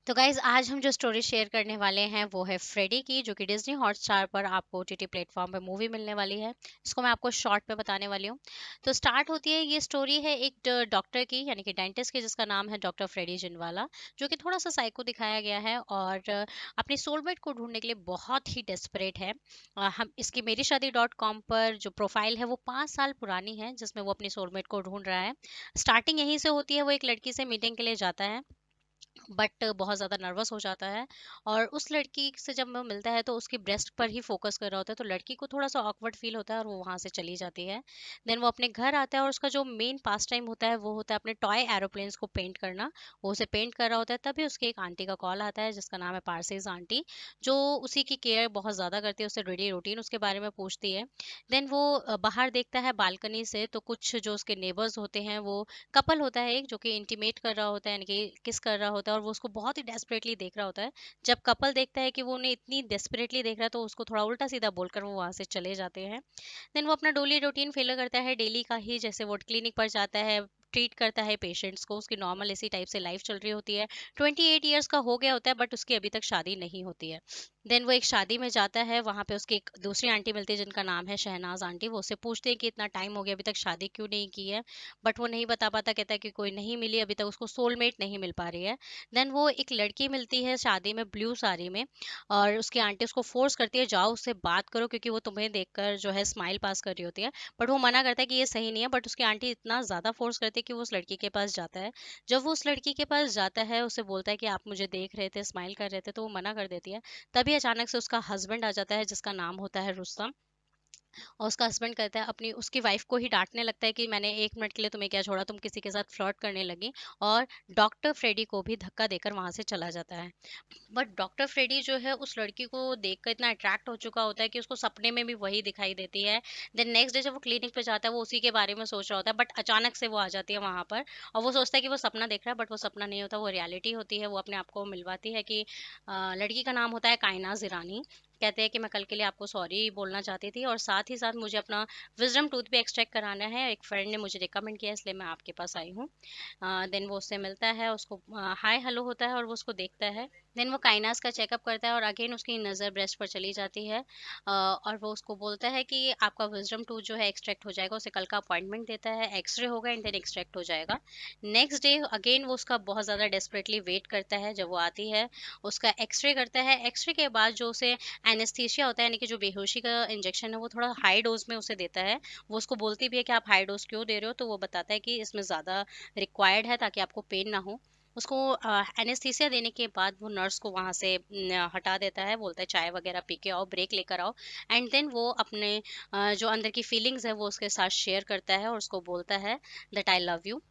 तो गाइज आज हम जो स्टोरी शेयर करने वाले हैं वो है फ्रेडी की, जो कि डिज्नी हॉटस्टार पर आपको ओटीटी प्लेटफॉर्म पे मूवी मिलने वाली है। इसको मैं आपको शॉर्ट में बताने वाली हूँ। तो स्टार्ट होती है, ये स्टोरी है एक डॉक्टर की, यानी कि डेंटिस्ट की, जिसका नाम है डॉक्टर फ्रेडी जिनवाला, जो कि थोड़ा सा साइको दिखाया गया है और अपनी सोलमेट को ढूंढने के लिए बहुत ही डेस्परेट है। हम इसकी मेरी शादी .com पर जो प्रोफाइल है वो 5 साल पुरानी है, जिसमें वो अपनी सोलमेट को ढूंढ रहा है। स्टार्टिंग यहीं से होती है, वो एक लड़की से मीटिंग के लिए जाता है बट बहुत ज़्यादा नर्वस हो जाता है। और उस लड़की से जब वो मिलता है तो उसकी ब्रेस्ट पर ही फोकस कर रहा होता है, तो लड़की को थोड़ा सा ऑकवर्ड फील होता है और वो वहाँ से चली जाती है। देन वो अपने घर आता है और उसका जो मेन पास टाइम होता है वो होता है अपने टॉय एरोप्लेन्स को पेंट करना। वो उसे पेंट कर रहा होता है, तभी उसकी एक आंटी का कॉल आता है जिसका नाम है पारसीज आंटी, जो उसी की केयर बहुत ज़्यादा करती है, उससे डेली रूटीन उसके बारे में पूछती है। देन वो बाहर देखता है बालकनी से, तो कुछ जो उसके नेबर्स होते हैं, वो कपल होता है एक, जो कि इंटीमेट कर रहा होता है, यानी कि किस कर रहा होता है, और वो उसको बहुत ही डेस्परेटली देख रहा होता है। जब कपल देखता है कि वो उन्हें इतनी डेस्परेटली देख रहा है, तो उसको थोड़ा उल्टा सीधा बोलकर वो वहां से चले जाते हैं। देन वो अपना डेली रूटीन फॉलो करता है, डेली का ही, जैसे वो क्लिनिक पर जाता है, ट्रीट करता है पेशेंट्स को, उसकी नॉर्मल इसी टाइप से लाइफ चल रही होती है। 28 ईयर्स का हो गया होता है बट उसकी अभी तक शादी नहीं होती है। देन वो एक शादी में जाता है, वहां पे उसकी एक दूसरी आंटी मिलती है जिनका नाम है शहनाज आंटी। वो उससे पूछते हैं कि इतना टाइम हो गया अभी तक शादी क्यों नहीं की है, बट वो नहीं बता पाता, कहता है कि कोई नहीं मिली अभी तक, उसको सोलमेट नहीं मिल पा रही है। देन वो एक लड़की मिलती है शादी में ब्लू साड़ी में, और उसकी आंटी उसको फोर्स करती है, जाओ उससे बात करो क्योंकि वो तुम्हें देखकर जो है स्माइल पास कर रही होती है। बट वो मना करता है कि ये सही नहीं है, बट उसकी आंटी इतना ज़्यादा फोर्स करती है कि वो उस लड़की के पास जाता है। जब वो उस लड़की के पास जाता है, उसे बोलता है कि आप मुझे देख रहे थे, स्माइल कर रहे थे, तो वो मना कर देती है। तभी अचानक से उसका हस्बैंड आ जाता है जिसका नाम होता है रुस्तम। और उसका हस्बैंड कहता है, अपनी उसकी वाइफ को ही डांटने लगता है कि मैंने 1 मिनट के लिए तुम्हें क्या छोड़ा, तुम किसी के साथ फ्लर्ट करने लगी। और डॉक्टर फ्रेडी को भी धक्का देकर वहां से चला जाता है। बट डॉक्टर फ्रेडी जो है उस लड़की को देखकर इतना अट्रैक्ट हो चुका होता है कि उसको सपने में भी वही दिखाई देती है। देन नेक्स्ट डे जब वो क्लिनिक पे जाता है, वो उसी के बारे में सोच रहा होता है, बट अचानक से वो आ जाती है वहां पर। और वो सोचता है कि वो सपना देख रहा है, बट वो सपना नहीं होता, वो रियलिटी होती है। वो अपने आप को मिलवाती है कि लड़की का नाम होता है कायनाज ईरानी। कहते हैं कि मैं कल के लिए आपको सॉरी बोलना चाहती थी, और साथ ही साथ मुझे अपना विजडम टूथ भी एक्सट्रैक्ट कराना है, एक फ्रेंड ने मुझे रिकमेंड किया, इसलिए मैं आपके पास आई हूँ। देन वो उससे मिलता है, उसको हाय हेलो होता है और वो उसको देखता है। देन वो काइनास का चेकअप करता है और अगेन उसकी नज़र ब्रेस्ट पर चली जाती है। और वो उसको बोलता है कि आपका विजडम टूथ जो है एक्सट्रैक्ट हो जाएगा। उसे कल का अपॉइंटमेंट देता है, एक्सरे होगा एंड देन एक्सट्रैक्ट हो जाएगा। नेक्स्ट डे अगेन वो उसका बहुत ज़्यादा डेस्परेटली वेट करता है। जब वो आती है, उसका एक्सरे करता है। एक्सरे के बाद जो उसे एनेस्थीसिया होता है, यानी कि जो बेहोशी का इंजेक्शन है, वो थोड़ा हाई डोज में उसे देता है। वो उसको बोलती भी है कि आप हाई डोज क्यों दे रहे हो, तो वो बताता है कि इसमें ज़्यादा रिक्वायर्ड है ताकि आपको पेन ना हो। उसको एनेस्थीसिया देने के बाद वो नर्स को वहाँ से हटा देता है, बोलता है चाय वगैरह पी के आओ, ब्रेक लेकर आओ। एंड देन वो अपने जो अंदर की फीलिंग्स है वो उसके साथ शेयर करता है और उसको बोलता है that I love you.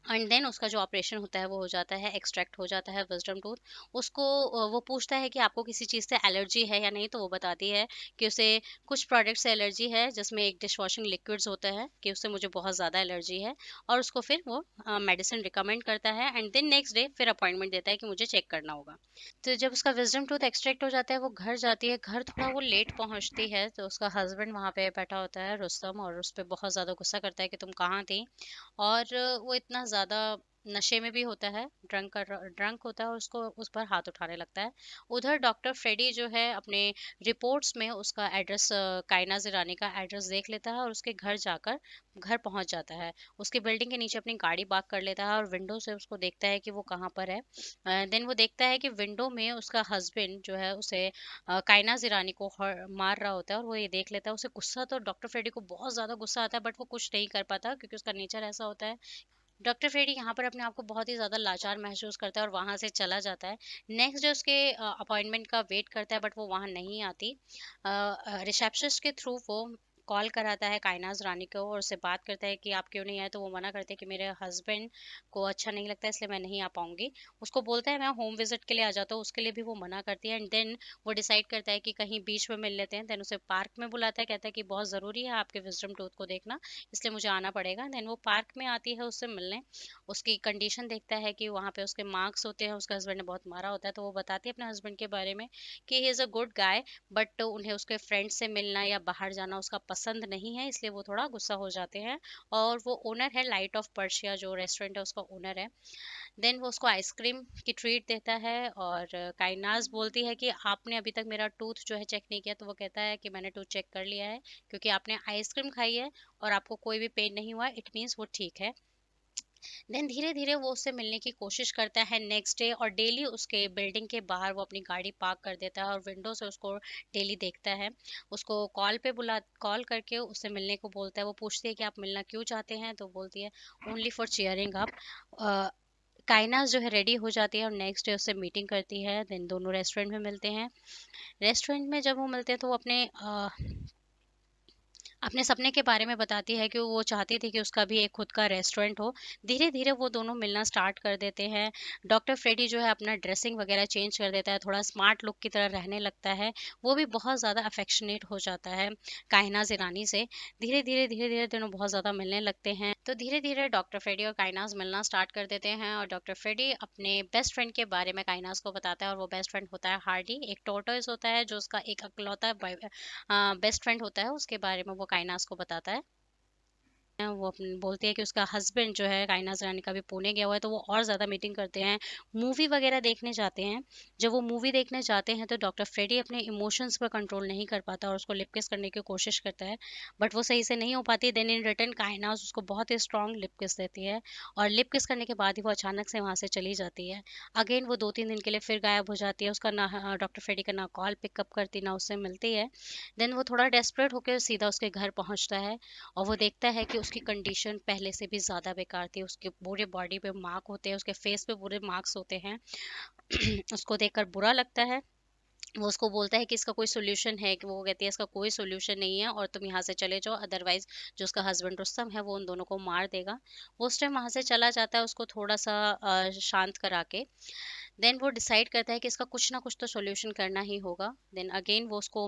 And then उसका जो ऑपरेशन होता है वो हो जाता है, एक्सट्रैक्ट हो जाता है विजडम टूथ। उसको वो पूछता है कि आपको किसी चीज़ से एलर्जी है या नहीं, तो वो बताती है कि उसे कुछ प्रोडक्ट से एलर्जी है, जिसमें एक डिश वॉशिंग लिक्विड्स होता है, कि उससे मुझे बहुत ज़्यादा एलर्जी है। और उसको फिर वो मेडिसिन रिकमेंड करता है। एंड देन नेक्स्ट डे फिर अपॉइंटमेंट देता है कि मुझे चेक करना होगा। तो जब उसका विजडम टूथ एक्सट्रैक्ट हो जाता है, वो घर जाती है। घर थोड़ा वो लेट पहुंचती है, तो उसका हस्बैंड वहाँ पे बैठा होता है रुस्तम, और उस पर बहुत ज़्यादा गुस्सा करता है कि तुम कहाँ थी। और वो इतना ज़्यादा नशे में भी होता है, ड्रंक होता है, और उसको उस पर हाथ उठाने लगता है। उधर डॉक्टर फ्रेडी जो है अपने रिपोर्ट्स में उसका एड्रेस, कायनाज ईरानी का एड्रेस देख लेता है और उसके घर जाकर घर पहुंच जाता है। उसकी बिल्डिंग के नीचे अपनी गाड़ी पार्क कर लेता है और विंडो से उसको देखता है कि वो कहाँ पर है। देन वो देखता है कि विंडो में उसका हस्बैंड जो है उसे कायनाज ईरानी को मार रहा होता है, और वो ये देख लेता है। उसे गुस्सा, तो डॉक्टर फ्रेडी को बहुत ज़्यादा गुस्सा आता है, बट वो कुछ नहीं कर पाता क्योंकि उसका नेचर ऐसा होता है। डॉक्टर फ्रेडी यहाँ पर अपने आप को बहुत ही ज़्यादा लाचार महसूस करता है और वहाँ से चला जाता है। नेक्स्ट डे उसके अपॉइंटमेंट का वेट करता है, बट वो वहाँ नहीं आती। रिसेप्शनिस्ट के थ्रू वो कॉल कराता है कायनाज रानी को और उससे बात करता है कि आप क्यों नहीं आए, तो वो मना करते हैं कि मेरे हस्बैंड को अच्छा नहीं लगता, इसलिए मैं नहीं आ पाऊंगी। उसको बोलता है मैं होम विजिट के लिए आ जाता हूँ, उसके लिए भी वो मना करती है। एंड देन वो डिसाइड करता है कि कहीं बीच में मिल लेते हैं। देन उसे पार्क में बुलाता है, कहता है कि बहुत ज़रूरी है आपके विजडम टूथ को देखना, इसलिए मुझे आना पड़ेगा। देन वो पार्क में आती है उससे मिलने। उसकी कंडीशन देखता है कि वहाँ पे उसके मार्क्स होते हैं, उसके हस्बैंड ने बहुत मारा होता है, तो वो बताती है अपने हस्बैंड के बारे में कि he is a good guy, but उन्हें उसके फ्रेंड से मिलना या बाहर जाना उसका पसंद नहीं है, इसलिए वो थोड़ा गुस्सा हो जाते हैं। और वो ओनर है लाइट ऑफ पर्शिया, जो रेस्टोरेंट है उसका ओनर है। देन वो उसको आइसक्रीम की ट्रीट देता है, और काइनाज बोलती है कि आपने अभी तक मेरा टूथ जो है चेक नहीं किया। तो वो कहता है कि मैंने टूथ चेक कर लिया है, क्योंकि आपने आइसक्रीम खाई है और आपको कोई भी पेन नहीं हुआ, इट मीन्स वो ठीक है। देन धीरे धीरे वो उससे मिलने की कोशिश करता है नेक्स्ट डे, और डेली उसके बिल्डिंग के बाहर वो अपनी गाड़ी पार्क कर देता है और विंडो से उसको डेली देखता है। उसको कॉल करके उससे मिलने को बोलता है। वो पूछती है कि आप मिलना क्यों चाहते हैं, तो बोलती है ओनली फॉर चीयरिंग अप। काइनास जो है रेडी हो जाती है और नेक्स्ट डे उससे मीटिंग करती है। देन दोनों रेस्टोरेंट में मिलते हैं। रेस्टोरेंट में जब वो मिलते हैं तो वो अपने सपने के बारे में बताती है कि वो चाहती थी कि उसका भी एक खुद का रेस्टोरेंट हो। धीरे धीरे वो दोनों मिलना स्टार्ट कर देते हैं। डॉक्टर फ्रेडी जो है अपना ड्रेसिंग वगैरह चेंज कर देता है, थोड़ा स्मार्ट लुक की तरह रहने लगता है। वो भी बहुत ज़्यादा अफेक्शनेट हो जाता है कायनाज ईरानी से। धीरे धीरे दोनों बहुत ज़्यादा मिलने लगते हैं। तो धीरे धीरे डॉक्टर फ्रेडी और कायनाज मिलना स्टार्ट कर देते हैं, और डॉक्टर फ्रेडी अपने बेस्ट फ्रेंड के बारे में कायनाज को बताता है। और वो बेस्ट फ्रेंड होता है हार्डी, एक टोर्टोइस होता है जो उसका एक अकलौता बेस्ट फ्रेंड होता है। उसके बारे में वो काइनास को बताता है। वो बोलती है कि उसका हस्बैंड जो है काइनाज रानी का भी पुणे गया हुआ है, तो वो और ज़्यादा मीटिंग करते हैं, मूवी वगैरह देखने जाते हैं। जब वो मूवी देखने जाते हैं तो डॉक्टर फ्रेडी अपने इमोशंस पर कंट्रोल नहीं कर पाता और उसको लिप किस करने की कोशिश करता है, बट वो सही से नहीं हो पाती। देन इन रिटर्न काइनाज उसको बहुत ही स्ट्रॉन्ग लिप किस देती है, और लिप किस करने के बाद ही वो अचानक से वहाँ से चली जाती है। अगेन वो 2-3 दिन के लिए फिर गायब हो जाती है। उसका ना डॉक्टर फ्रेडी का ना कॉल पिकअप करती, ना उससे मिलती है। देन वो थोड़ा डेस्परेट होकर सीधा उसके घर पहुँचता है, और वो देखता है कि उसकी कंडीशन पहले से भी ज़्यादा बेकार थी। उसके पूरे बॉडी पे मार्क होते हैं, उसके फेस पे पूरे मार्क्स होते हैं। उसको देखकर बुरा लगता है। वो उसको बोलता है कि इसका कोई सोल्यूशन है, कि वो कहती है इसका कोई सोल्यूशन नहीं है और तुम यहाँ से चले जाओ, अदरवाइज जो उसका हस्बैंड रुस्तम है वो उन दोनों को मार देगा। वो उस टाइम वहाँ से चला जाता है उसको थोड़ा सा शांत करा के। देन वो डिसाइड करता है कि इसका कुछ ना कुछ तो सॉल्यूशन करना ही होगा। देन अगेन वो उसको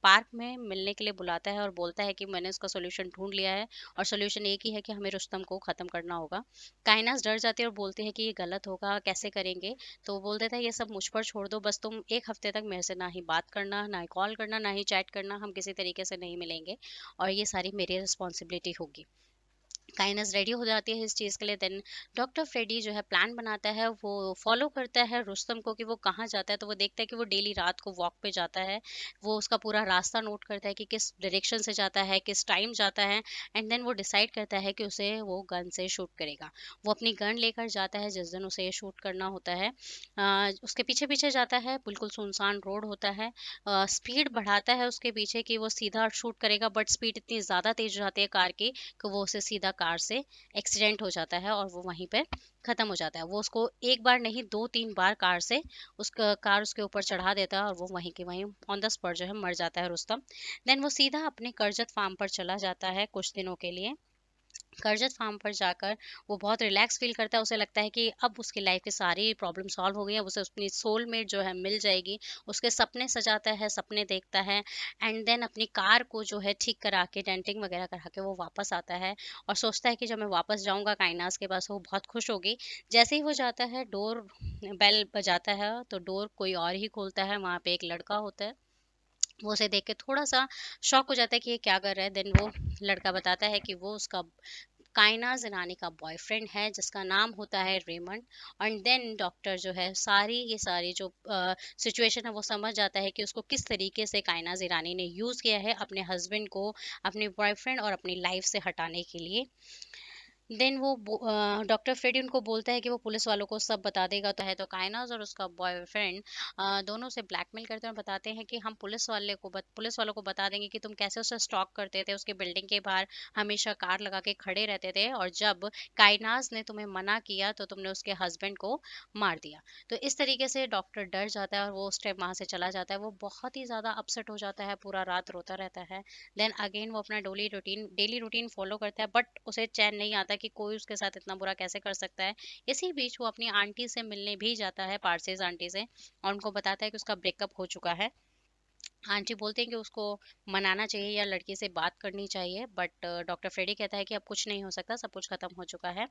पार्क में मिलने के लिए बुलाता है और बोलता है कि मैंने उसका सॉल्यूशन ढूंढ लिया है, और सॉल्यूशन एक ही है कि हमें रुस्तम को ख़त्म करना होगा। कायनास डर जाती है और बोलती है कि ये गलत होगा, कैसे करेंगे। तो वो बोल देता है ये सब मुझ पर छोड़ दो, बस तुम एक हफ्ते तक मेरे से ना ही बात करना, ना ही कॉल करना, ना ही चैट करना, हम किसी तरीके से नहीं मिलेंगे, और ये सारी मेरी रिस्पॉन्सिबिलिटी होगी। काइनस रेडी हो जाती है इस चीज़ के लिए। देन डॉक्टर फ्रेडी जो है प्लान बनाता है, वो फॉलो करता है रुस्तम को कि वो कहाँ जाता है। तो वो देखता है कि वो डेली रात को वॉक पे जाता है। वो उसका पूरा रास्ता नोट करता है कि किस डायरेक्शन से जाता है, किस टाइम जाता है। एंड देन वो डिसाइड करता है कि उसे वो गन से शूट करेगा। वो अपनी गन लेकर जाता है जिस दिन उसे शूट करना होता है। उसके पीछे पीछे जाता है, बिल्कुल सुनसान रोड होता है। स्पीड बढ़ाता है उसके पीछे कि वो सीधा शूट करेगा, बट स्पीड इतनी ज़्यादा तेज हो जाती है कार की कि वो उसे सीधा कार से एक्सीडेंट हो जाता है और वो वहीं पे ख़त्म हो जाता है। वो उसको एक बार नहीं 2-3 बार कार से उसका कार उसके ऊपर चढ़ा देता है, और वो वहीं के वहीं ऑन द स्पॉट जो है मर जाता है रुस्तम। देन वो सीधा अपने करजत फार्म पर चला जाता है कुछ दिनों के लिए। करजत फार्म पर जाकर वो बहुत रिलैक्स फील करता है। उसे लगता है कि अब उसकी लाइफ की सारी प्रॉब्लम सॉल्व हो गई है, अब उसे अपनी सोलमेट जो है मिल जाएगी। उसके सपने सजाता है, सपने देखता है। एंड देन अपनी कार को जो है ठीक करा के, डेंटिंग वगैरह करा के वो वापस आता है, और सोचता है कि जब मैं वापस जाऊंगा काइनास के पास, वो बहुत खुश होगी। जैसे ही वो जाता है, डोर बेल बजाता है, तो डोर कोई और ही खोलता है। वहाँ पे एक लड़का होता है। वो उसे देख के थोड़ा सा शॉक हो जाता है कि ये क्या कर रहा है। देन वो लड़का बताता है कि वो उसका कायनाज ईरानी का बॉयफ्रेंड है, जिसका नाम होता है रेमंड। एंड देन डॉक्टर जो है ये सारी जो सिचुएशन है वो समझ जाता है कि उसको किस तरीके से कायनाज ईरानी ने यूज़ किया है अपने हस्बैंड को, अपने बॉयफ्रेंड और अपनी लाइफ से हटाने के लिए। देन वो डॉक्टर फ्रेडी उनको बोलता है कि वो पुलिस वालों को सब बता देगा। तो कायनाज और उसका बॉयफ्रेंड दोनों से ब्लैकमेल करते हैं और बताते हैं कि हम पुलिस वालों को बता देंगे कि तुम कैसे उसे स्टॉक करते थे, उसके बिल्डिंग के बाहर हमेशा कार लगा के खड़े रहते थे, और जब कायनाज ने तुम्हें मना किया तो तुमने उसके हस्बैंड को मार दिया। तो इस तरीके से डॉक्टर डर जाता है और वो उस टाइम वहाँ से चला जाता है। वो बहुत ही ज़्यादा अपसेट हो जाता है, पूरा रात रोता रहता है। देन अगेन वो अपना डेली रूटीन फॉलो करता है, बट उसे चैन नहीं आता कि कोई उसके साथ इतना बुरा कैसे कर सकता है। इसी बीच वो अपनी आंटी से मिलने भी जाता है, पारसेज आंटी से, और उनको बताता है कि उसका ब्रेकअप हो चुका है। आंटी बोलते हैं कि उसको मनाना चाहिए या लड़की से बात करनी चाहिए, बट डॉक्टर फ्रेडी कहता है कि अब कुछ नहीं हो सकता, सब कुछ खत्म हो चुका है।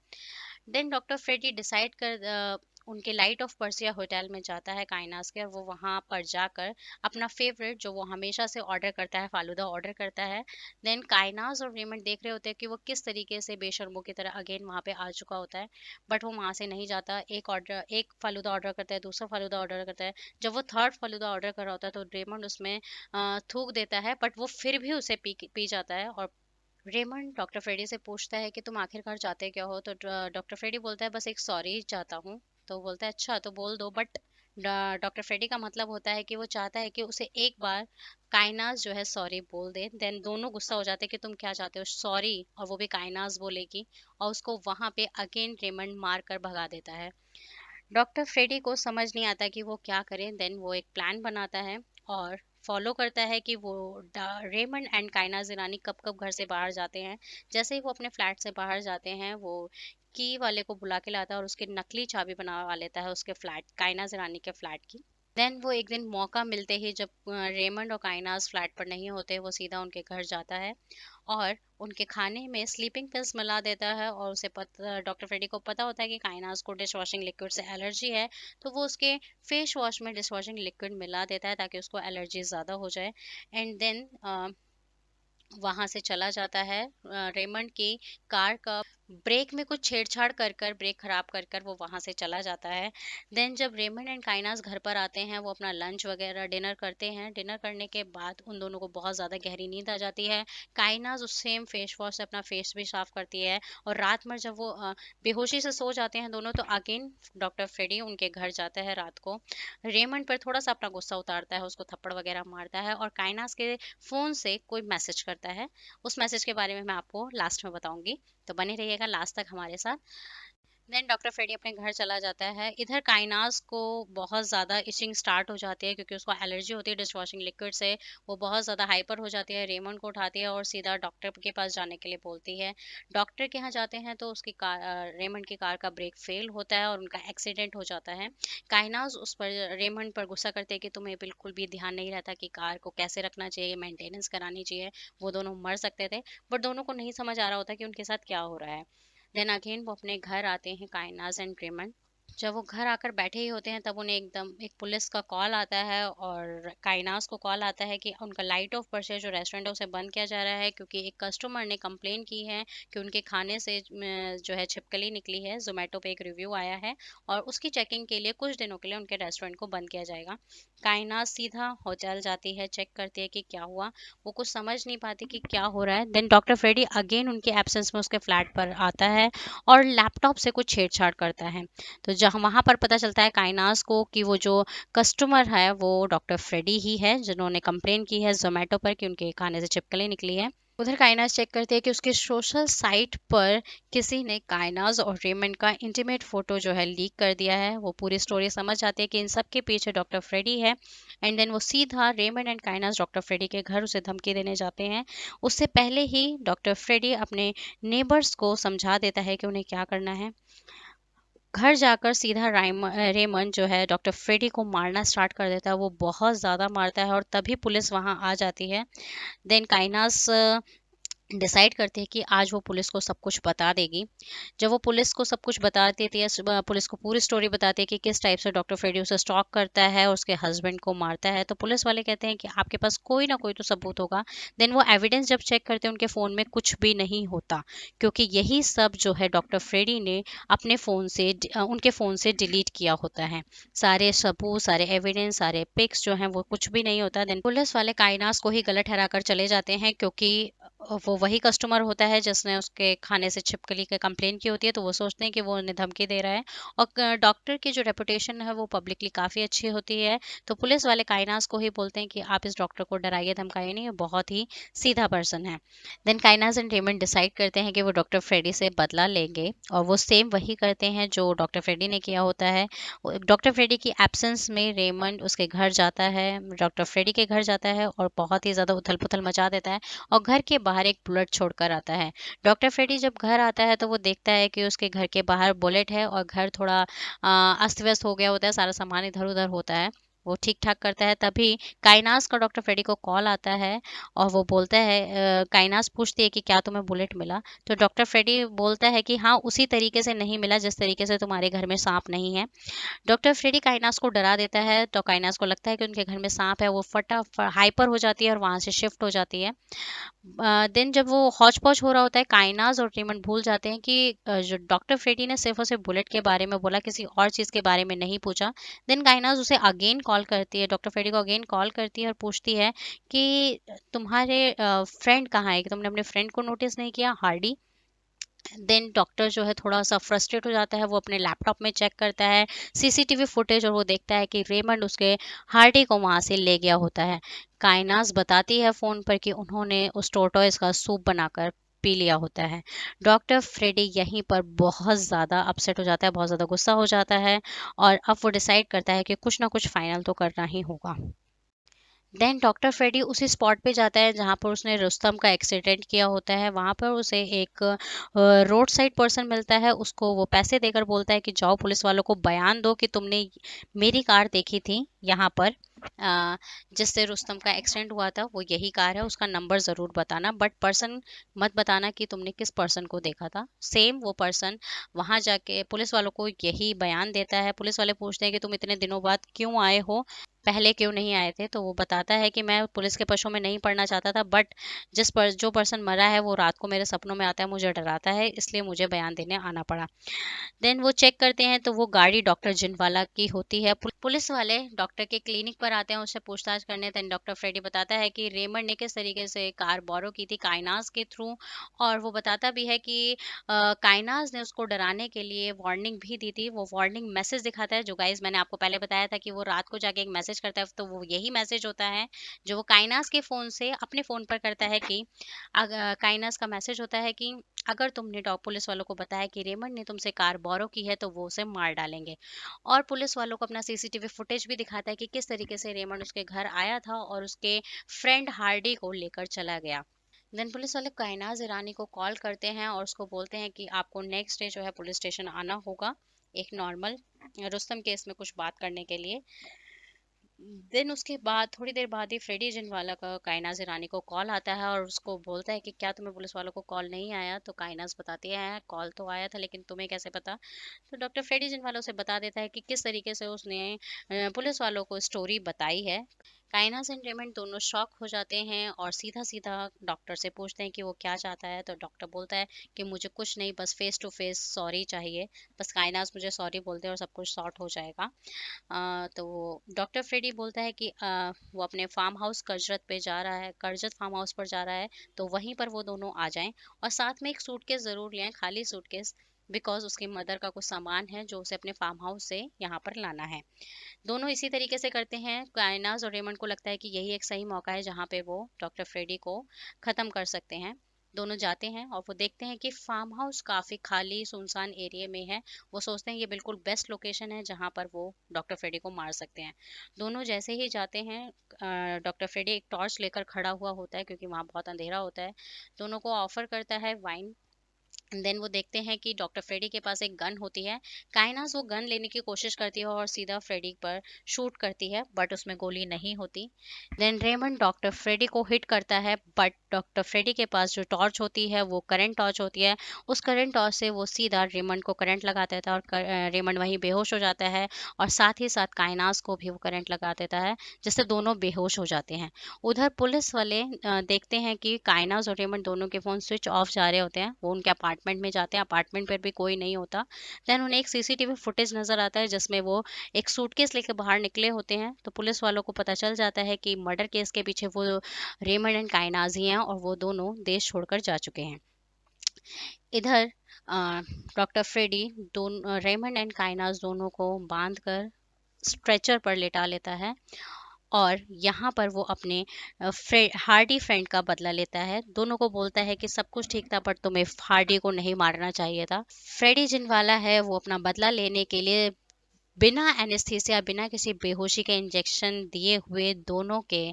देन डॉक्टर फ्रेडी डिसाइड कर उनके लाइट ऑफ पर्सिया होटल में जाता है काइनास के, और वो वहाँ पर जाकर अपना फेवरेट जो वो हमेशा से ऑर्डर करता है फालूदा ऑर्डर करता है। देन काइनास और रेमंड देख रहे होते हैं कि वो किस तरीके से बेशर्मों की तरह अगेन वहाँ पे आ चुका होता है, बट वो वहाँ से नहीं जाता। एक फालूदा ऑर्डर करता है, दूसरा फालूदा ऑर्डर करता है। जब वो थर्ड फालूदा ऑर्डर कर रहा होता है तो रेमंड उसमें थूक देता है, बट वो फिर भी उसे पी पी जाता है। और रेमंड डॉक्टर फ्रेडी से पूछता है कि तुम आखिरकार चाहते क्या हो, तो डॉक्टर फ्रेडी बोलता है बस एक सॉरी चाहता हूँ। तो बोलता है अच्छा तो बोल दो, बट डॉक्टर फ्रेडी का मतलब होता है कि वो चाहता है कि उसे एक बार काइनास जो है सॉरी बोल दे। देन दोनों गुस्सा हो जाते हैं कि तुम क्या चाहते हो, सॉरी, और वो भी काइनास बोलेगी, और उसको वहां पे अगेन रेमंड मार कर भगा देता है। डॉक्टर फ्रेडी को समझ नहीं आता कि वो क्या करे। देन वो एक प्लान बनाता है और फॉलो करता है कि वो रेमंड एंड काइना जिरानी कब कब घर से बाहर जाते हैं। जैसे ही वो अपने फ्लैट से बाहर जाते हैं, वो की वाले को बुला के लाता है और उसकी नकली चाबी बनवा लेता है उसके फ्लैट, काइना जिरानी के फ्लैट की। देन वो एक दिन मौका मिलते ही, जब रेमंड और काइनास फ्लैट पर नहीं होते, वो सीधा उनके घर जाता है और उनके खाने में स्लीपिंग पिल्स मिला देता है। और उसे पता, डॉक्टर फ्रेडी को पता होता है कि काइनास को डिश वॉशिंग लिक्विड से एलर्जी है, तो वो उसके फेस वॉश में डिश वॉशिंग लिक्विड मिला देता है ताकि उसको एलर्जी ज़्यादा हो जाए। एंड देन वहां से चला जाता है। रेमंड की कार का ब्रेक में कुछ छेड़छाड़ कर कर ब्रेक खराब कर कर वो वहां से चला जाता है। देन जब रेमंड एंड काइनास घर पर आते हैं, वो अपना लंच वगैरह डिनर करते हैं। डिनर करने के बाद उन दोनों को बहुत ज़्यादा गहरी नींद आ जाती है। काइनास उस सेम फेस वॉश से अपना फेस भी साफ करती है, और रात में जब वो बेहोशी से सो जाते हैं दोनों, तो अगेन डॉक्टर फ्रेडी उनके घर जाता है रात को। रेमंड पर थोड़ा सा अपना गुस्सा उतारता है, उसको थप्पड़ वगैरह मारता है, और काइनास के फ़ोन से कोई मैसेज करता है। उस मैसेज के बारे में मैं आपको लास्ट में बताऊंगी, तो बने रहिएगा लास्ट तक हमारे साथ। देन डॉक्टर फ्रेडी अपने घर चला जाता है। इधर काइनास को बहुत ज़्यादा इचिंग स्टार्ट हो जाती है क्योंकि उसको एलर्जी होती है डिश वॉशिंग लिक्विड से। वो बहुत ज़्यादा हाइपर हो जाती है, रेमंड को उठाती है और सीधा डॉक्टर के पास जाने के लिए बोलती है। डॉक्टर के यहाँ जाते हैं तो उसकी कार, रेमंड की कार का ब्रेक फेल होता है और उनका एक्सीडेंट हो जाता है। काइनास उस पर, रेमंड पर गुस्सा करते हैं कि तुम्हें बिल्कुल भी ध्यान नहीं रहता कि कार को कैसे रखना चाहिए, मेंटेनेंस करानी चाहिए। वो दोनों मर सकते थे, बट दोनों को नहीं समझ आ रहा होता कि उनके साथ क्या हो रहा है। देन अगेन वो अपने घर आते हैं, काइनास एंड रेमंड। जब वो घर आकर बैठे ही होते हैं, तब उन्हें एकदम एक पुलिस का कॉल आता है, और काइनास को कॉल आता है कि उनका लाइट ऑफ पर्सिया जो रेस्टोरेंट है उसे बंद किया जा रहा है क्योंकि एक कस्टमर ने कंप्लेन की है कि उनके खाने से जो है छिपकली निकली है। जोमेटो पे एक रिव्यू आया है और उसकी चेकिंग के लिए कुछ दिनों के लिए उनके रेस्टोरेंट को बंद किया जाएगा। काइनास सीधा होटल जाती है, चेक करती है कि क्या हुआ। वो कुछ समझ नहीं पाती कि क्या हो रहा है। देन डॉक्टर फ्रेडी अगेन उनके एब्सेंस में उसके फ्लैट पर आता है और लैपटॉप से कुछ छेड़छाड़ करता है। तो जहाँ वहाँ पर पता चलता है काइनास को कि वो जो कस्टमर है वो डॉक्टर फ्रेडी ही है जिन्होंने कंप्लेन की है जोमेटो पर कि उनके खाने से छिपकली निकली है। उधर काइनास चेक करती है कि उसके सोशल साइट पर किसी ने काइनास और रेमंड का इंटीमेट फोटो जो है लीक कर दिया है। वो पूरी स्टोरी समझ जाती है कि इन सब के पीछे डॉक्टर फ्रेडी है। एंड देन वो सीधा रेमंड एंड काइनास डॉक्टर फ्रेडी के घर उसे धमकी देने जाते हैं। उससे पहले ही डॉक्टर फ्रेडी अपने नेबर्स को समझा देता है कि उन्हें क्या करना है। घर जाकर सीधा रेमंड जो है डॉक्टर फ्रेडी को मारना स्टार्ट कर देता है। वो बहुत ज़्यादा मारता है और तभी पुलिस वहाँ आ जाती है। देन काइनास डिसाइड करते हैं कि आज वो पुलिस को सब कुछ बता देगी। जब वो पुलिस को सब कुछ बता देती है, पुलिस को पूरी स्टोरी बताती है कि किस टाइप से डॉक्टर फ्रेडी उसे स्टॉक करता है और उसके हस्बैंड को मारता है, तो पुलिस वाले कहते हैं कि आपके पास कोई ना कोई तो सबूत होगा। देन वो एविडेंस जब चेक करते हैं, उनके फ़ोन में कुछ भी नहीं होता क्योंकि यही सब जो है डॉक्टर फ्रेडी ने अपने फ़ोन से उनके फ़ोन से डिलीट किया होता है। सारे सबूत, सारे एविडेंस, सारे पिक्स जो हैं वो कुछ भी नहीं होता। देन पुलिस वाले काइनास को ही गलत ठहरा कर चले जाते हैं क्योंकि वो वही कस्टमर होता है जिसने उसके खाने से छिपकली की कंप्लेन की होती है, तो वो सोचते हैं कि वो उन्हें धमकी दे रहा है। और डॉक्टर की जो रेपुटेशन है वो पब्लिकली काफ़ी अच्छी होती है, तो पुलिस वाले काइनास को ही बोलते हैं कि आप इस डॉक्टर को डराइए धमकाइए नहीं, ये बहुत ही सीधा पर्सन है। देन काइनास एंड रेमंड डिसाइड करते हैं कि वो डॉक्टर फ्रेडी से बदला लेंगे, और वो सेम वही करते हैं जो डॉक्टर फ्रेडी ने किया होता है। डॉक्टर फ्रेडी की एब्सेंस में रेमंड उसके घर जाता है, डॉक्टर फ्रेडी के घर जाता है और बहुत ही ज़्यादा उथल पुथल मचा देता है, और घर के बाहर एक बुलेट छोड़कर आता है। डॉक्टर फ्रेडी जब घर आता है तो वो देखता है कि उसके घर के बाहर बुलेट है और घर थोड़ा अस्त व्यस्त हो गया होता है, सारा सामान इधर उधर होता है। वो ठीक ठाक करता है। तभी काइनास का डॉक्टर फ्रेडी को कॉल आता है और वो बोलता है, काइनास पूछती है कि क्या तुम्हें बुलेट मिला? तो डॉक्टर फ्रेडी बोलता है कि हाँ, उसी तरीके से नहीं मिला जिस तरीके से तुम्हारे घर में सांप नहीं है। डॉक्टर फ्रेडी काइनास को डरा देता है, तो काइनास को लगता है कि उनके घर में सांप है। वो फटाफट हाइपर हो जाती है और वहां से शिफ्ट हो जाती है। देन जब वो हौच पौच हो रहा होता है, काइनास और रेमंड भूल जाते हैं कि जो डॉक्टर फ्रेडी ने सिर्फ और सिर्फ बुलेट के बारे में बोला, किसी और चीज़ के बारे में नहीं पूछा। देन काइनास उसे अगेन कॉल करती है, डॉक्टर फ्रेडी को अगेन कॉल करती है और पूछती है कि तुम्हारे फ्रेंड कहाँ है, कि तुमने अपने फ्रेंड को नोटिस नहीं किया, हार्डी? देन डॉक्टर जो है थोड़ा सा फ्रस्ट्रेट हो जाता है। वो अपने लैपटॉप में चेक करता है सीसीटीवी फुटेज और वो देखता है कि रेमंड उसके हार्डी को वहां से ले गया होता है। काइनास बताती है फोन पर कि उन्होंने उस टोर्टोइस का सूप बनाकर पी लिया होता है। डॉक्टर फ्रेडी यहीं पर बहुत ज़्यादा अपसेट हो जाता है, बहुत ज़्यादा गुस्सा हो जाता है और अब वो डिसाइड करता है कि कुछ ना कुछ फाइनल तो करना ही होगा। देन डॉक्टर फ्रेडी उसी स्पॉट पे जाता है जहाँ पर उसने रुस्तम का एक्सीडेंट किया होता है। वहाँ पर उसे एक रोड साइड पर्सन मिलता है। उसको वो पैसे देकर बोलता है कि जाओ पुलिस वालों को बयान दो कि तुमने मेरी कार देखी थी यहाँ पर, अ, जिससे रुस्तम का एक्सीडेंट हुआ था, वो यही कार है, उसका नंबर ज़रूर बताना, बट पर्सन मत बताना कि तुमने किस पर्सन को देखा था। सेम वो पर्सन वहाँ जाके पुलिस वालों को यही बयान देता है। पुलिस वाले पूछते हैं कि तुम इतने दिनों बाद क्यों आए हो, पहले क्यों नहीं आए थे? तो वो बताता है कि मैं पुलिस के पशों में नहीं पड़ना चाहता था, बट जो पर्सन मरा है वो रात को मेरे सपनों में आता है, मुझे डराता है, इसलिए मुझे बयान देने आना पड़ा। देन वो चेक करते हैं तो वो गाड़ी डॉक्टर जिनवाला की होती है। पुलिस वाले डॉक्टर के क्लिनिक पर आते हैं उससे पूछताछ करने। देन डॉक्टर फ्रेडी बताता है कि रेमंड ने किस तरीके से कार बोरो की थी काइनास के थ्रू, और वो बताता भी है कि काइनास ने उसको डराने के लिए वार्निंग भी दी थी। वो वार्निंग मैसेज दिखाता है, जो गाइस मैंने आपको पहले बताया था कि वो रात को जाके एक मैसेज करता है, तो वो यही मैसेज होता है जो वो काइनास के फ़ोन से अपने फ़ोन पर करता है। कि काइनास का मैसेज होता है कि अगर तुमने पुलिस वालों को बताया कि रेमंड ने तुमसे कार बोरो की है तो वो उसे मार डालेंगे। और पुलिस वालों को अपना सीसीटीवी फुटेज भी दिखाता है कि किस तरीके से रेमंड उसके घर आया था और उसके फ्रेंड हार्डी को लेकर चला गया। देन पुलिस वाले कायनाज ईरानी को कॉल करते हैं और उसको बोलते हैं कि आपको नेक्स्ट डे जो है पुलिस स्टेशन आना होगा, एक नॉर्मल रुस्तम केस में कुछ बात करने के लिए। देन उसके बाद थोड़ी देर बाद ही फ्रेडी जिनवाला का कायनाज ईरानी को कॉल आता है और उसको बोलता है कि क्या तुम्हें पुलिस वालों को कॉल नहीं आया? तो कायनाज बताती है कॉल तो आया था, लेकिन तुम्हें कैसे पता? तो डॉक्टर फ्रेडी जिनवाला उसे बता देता है कि किस तरीके से उसने पुलिस वालों को स्टोरी बताई है। काइनास एंड रेमंड दोनों शॉक हो जाते हैं और सीधा सीधा डॉक्टर से पूछते हैं कि वो क्या चाहता है। तो डॉक्टर बोलता है कि मुझे कुछ नहीं, बस फेस टू फेस सॉरी चाहिए, बस काइनास मुझे सॉरी बोल दे और सब कुछ सॉर्ट हो जाएगा। तो डॉक्टर फ्रेडी बोलता है कि वो अपने farm house Karjat farm house पर जा रहा है, तो वहीं पर वो दोनों आ जाएं और साथ में एक सूटकेस ज़रूर लें, खाली सूटकेस, बिकॉज उसकी मदर का कुछ सामान है जो उसे अपने फार्म हाउस से यहाँ पर लाना है। दोनों इसी तरीके से करते हैं। कायनाज और रेमंड को लगता है कि यही एक सही मौका है जहाँ पे वो डॉक्टर फ्रेडी को ख़त्म कर सकते हैं। दोनों जाते हैं और वो देखते हैं कि फार्म हाउस काफ़ी खाली सुनसान एरिया में है। वो सोचते हैं ये बिल्कुल बेस्ट लोकेशन है जहाँ पर वो डॉक्टर फ्रेडी को मार सकते हैं। दोनों जैसे ही जाते हैं, डॉक्टर फ्रेडी एक टॉर्च लेकर खड़ा हुआ होता है क्योंकि वहाँ बहुत अंधेरा होता है। दोनों को ऑफर करता है वाइन। देन वो देखते हैं कि डॉक्टर फ्रेडी के पास एक गन होती है। काइनास वो गन लेने की कोशिश करती है और सीधा फ्रेडी पर शूट करती है, बट उसमें गोली नहीं होती। देन रेमंड डॉक्टर फ्रेडी को हिट करता है, बट डॉक्टर फ्रेडी के पास जो टॉर्च होती है वो करंट टॉर्च होती है। उस करंट टॉर्च से वो सीधा रेमंड को करंट लगा देता है और रेमंड वहीं बेहोश हो जाता है और साथ ही साथ काइनास को भी वो करंट लगा देता है, जिससे दोनों बेहोश हो जाते हैं। उधर पुलिस वाले देखते हैं कि काइनास और रेमंड दोनों के फ़ोन स्विच ऑफ जा रहे होते हैं। वो उनके अपार्टमेंट में जाते हैं, अपार्टमेंट पर भी कोई नहीं होता। देन उन्हें एक सीसीटीवी फुटेज नज़र आता है जिसमें वो एक सूटकेस लेकर बाहर निकले होते हैं। तो पुलिस वालों को पता चल जाता है कि मर्डर केस के पीछे वो रेमंड एंड काइनाज ही हैं और वो दोनों देश छोड़कर जा चुके हैं। इधर डॉक्टर फ्रेडी रेमंड एंड काइनाज दोनों को बांध कर स्ट्रेचर पर लेटा लेता है और यहाँ पर वो अपने हार्डी फ्रेंड का बदला लेता है। दोनों को बोलता है कि सब कुछ ठीक था पर तुम्हें हार्डी को नहीं मारना चाहिए था। फ्रेडी जिनवाला है वो अपना बदला लेने के लिए बिना एनेस्थीसिया, बिना किसी बेहोशी के इंजेक्शन दिए हुए दोनों के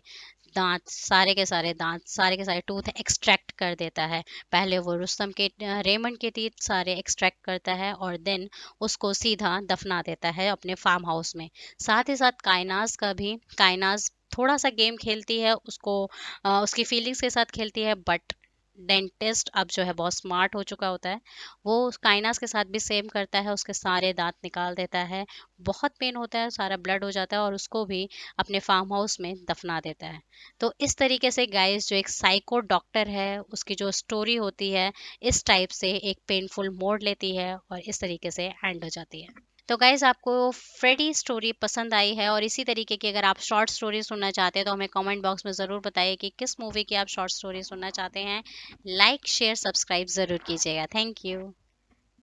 दांत सारे के सारे टूथ एक्सट्रैक्ट कर देता है। पहले वो रुस्तम के रेमंड के teeth सारे एक्सट्रैक्ट करता है और देन उसको सीधा दफना देता है अपने फार्म हाउस में। साथ ही साथ कायनाज थोड़ा सा गेम खेलती है, उसको उसकी फीलिंग्स के साथ खेलती है, बट डेंटिस्ट अब जो है बहुत स्मार्ट हो चुका होता है। वो काइनास के साथ भी सेम करता है, उसके सारे दांत निकाल देता है। बहुत पेन होता है, सारा ब्लड हो जाता है और उसको भी अपने फार्म हाउस में दफना देता है। तो इस तरीके से गाइस जो एक साइको डॉक्टर है उसकी जो स्टोरी होती है इस टाइप से एक पेनफुल मोड़ लेती है और इस तरीके से एंड हो जाती है। तो गाइज आपको फ्रेडी स्टोरी पसंद आई है और इसी तरीके की अगर आप शॉर्ट स्टोरी सुनना चाहते हैं तो हमें कमेंट बॉक्स में ज़रूर बताइए कि किस मूवी की आप शॉर्ट स्टोरी सुनना चाहते हैं। लाइक शेयर सब्सक्राइब ज़रूर कीजिएगा। Thank you.